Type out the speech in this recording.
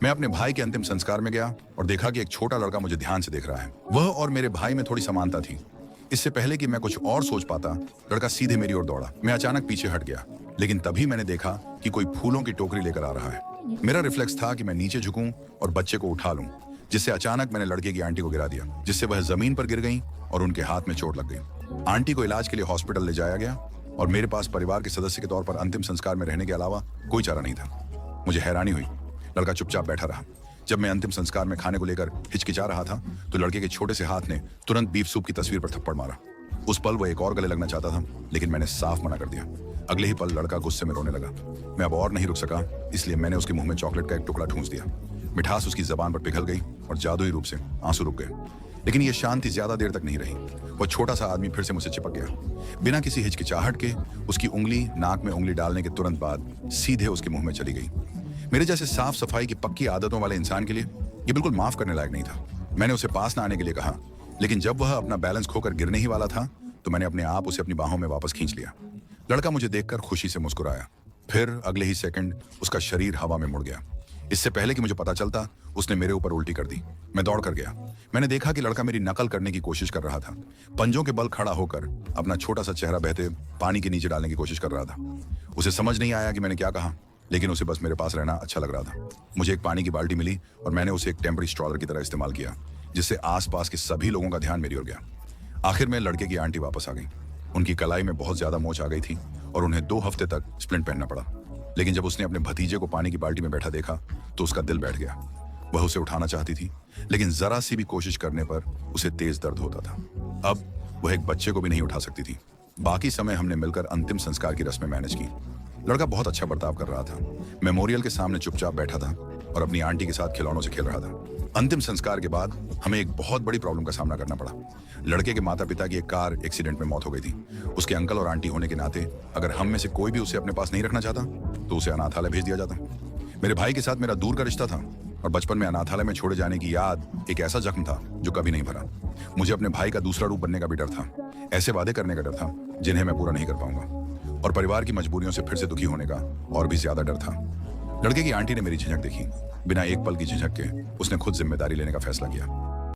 मैं अपने भाई के अंतिम संस्कार में गया और देखा कि एक छोटा लड़का मुझे ध्यान से देख रहा है। वह और मेरे भाई में थोड़ी समानता थी। इससे पहले कि मैं कुछ और सोच पाता, लड़का सीधे मेरी ओर दौड़ा। मैं अचानक पीछे हट गया, लेकिन तभी मैंने देखा कि कोई फूलों की टोकरी लेकर आ रहा है। मेरा रिफ्लेक्स था कि मैं नीचे झुकूं और बच्चे को उठा लूं, जिससे अचानक मैंने लड़के की आंटी को गिरा दिया, जिससे वह जमीन पर गिर गई और उनके हाथ में चोट लग गई। आंटी को इलाज के लिए हॉस्पिटल ले जाया गया और मेरे पास परिवार के सदस्य के तौर पर अंतिम संस्कार में रहने के अलावा कोई चारा नहीं था। मुझे हैरानी हुई। लड़का चुपचाप बैठा रहा। जब मैं अंतिम संस्कार में खाने को लेकर हिचकिचा रहा था, तो लड़के के छोटे से हाथ ने तुरंत बीफ सूप की तस्वीर पर थप्पड़ मारा। उस पल वो एक और गले लगना चाहता था, लेकिन मैंने साफ मना कर दिया। अगले ही पल लड़का गुस्से में रोने लगा। मैं अब और नहीं रुक सका, इसलिए मैंने उसके मुंह में चॉकलेट का एक टुकड़ा ठूंस दिया। मिठास उसकी जबान पर पिघल गई और जादुई रूप से आंसू रुक गए। लेकिन यह शांति ज्यादा देर तक नहीं रही। वो छोटा सा आदमी फिर से मुझसे चिपक गया। बिना किसी हिचकिचाहट के उसकी उंगली नाक में उंगली डालने के तुरंत बाद सीधे उसके मुंह में चली गई। मेरे जैसे साफ सफाई की पक्की आदतों वाले इंसान के लिए ये बिल्कुल माफ करने लायक नहीं था। मैंने उसे पास न आने के लिए कहा, लेकिन जब वह अपना बैलेंस खोकर गिरने ही वाला था, तो मैंने अपने आप उसे अपनी बाहों में वापस खींच लिया। लड़का मुझे देखकर खुशी से मुस्कुराया। फिर अगले ही सेकंड उसका शरीर हवा में मुड़ गया। इससे पहले कि मुझे पता चलता, उसने मेरे ऊपर उल्टी कर दी। मैं दौड़ कर गया। मैंने देखा कि लड़का मेरी नकल करने की कोशिश कर रहा था। पंजों के बल खड़ा होकर अपना छोटा सा चेहरा बहते पानी के नीचे डालने की कोशिश कर रहा था। उसे समझ नहीं आया कि मैंने क्या कहा, लेकिन उसे बस मेरे पास रहना अच्छा लग रहा था। मुझे एक पानी की बाल्टी मिली और मैंने उसे एक टेम्परी स्ट्रॉलर की तरह इस्तेमाल किया, जिससे आसपास के सभी लोगों का ध्यान मेरी ओर गया। आखिर में लड़के की आंटी वापस आ गई। उनकी कलाई में बहुत ज्यादा मोच आ गई थी और उन्हें 2 हफ्ते तक स्प्लिंट पहनना पड़ा। लेकिन जब उसने अपने भतीजे को पानी की बाल्टी में बैठा देखा, तो उसका दिल बैठ गया। वह उसे उठाना चाहती थी, लेकिन जरा सी भी कोशिश करने पर उसे तेज दर्द होता था। अब वह एक बच्चे को भी नहीं उठा सकती थी। बाकी समय हमने मिलकर अंतिम संस्कार की रस्में मैनेज की। लड़का बहुत अच्छा बर्ताव कर रहा था। मेमोरियल के सामने चुपचाप बैठा था और अपनी आंटी के साथ खिलौनों से खेल रहा था। अंतिम संस्कार के बाद हमें एक बहुत बड़ी प्रॉब्लम का सामना करना पड़ा। लड़के के माता पिता की एक कार एक्सीडेंट में मौत हो गई थी। उसके अंकल और आंटी होने के नाते अगर हम में से कोई भी उसे अपने पास नहीं रखना चाहता, तो उसे अनाथालय भेज दिया जाता। मेरे भाई के साथ मेरा दूर का रिश्ता था और बचपन में अनाथालय में छोड़े जाने की याद एक ऐसा जख्म था जो कभी नहीं भरा। मुझे अपने भाई का दूसरा रूप बनने का भी डर था। ऐसे वादे करने का डर था जिन्हें मैं पूरा नहीं कर पाऊंगा, और परिवार की मजबूरियों से फिर से दुखी होने का और भी ज्यादा डर था। लड़के की आंटी ने मेरी झिझक देखी। बिना एक पल की झिझक के उसने खुद जिम्मेदारी लेने का फैसला किया।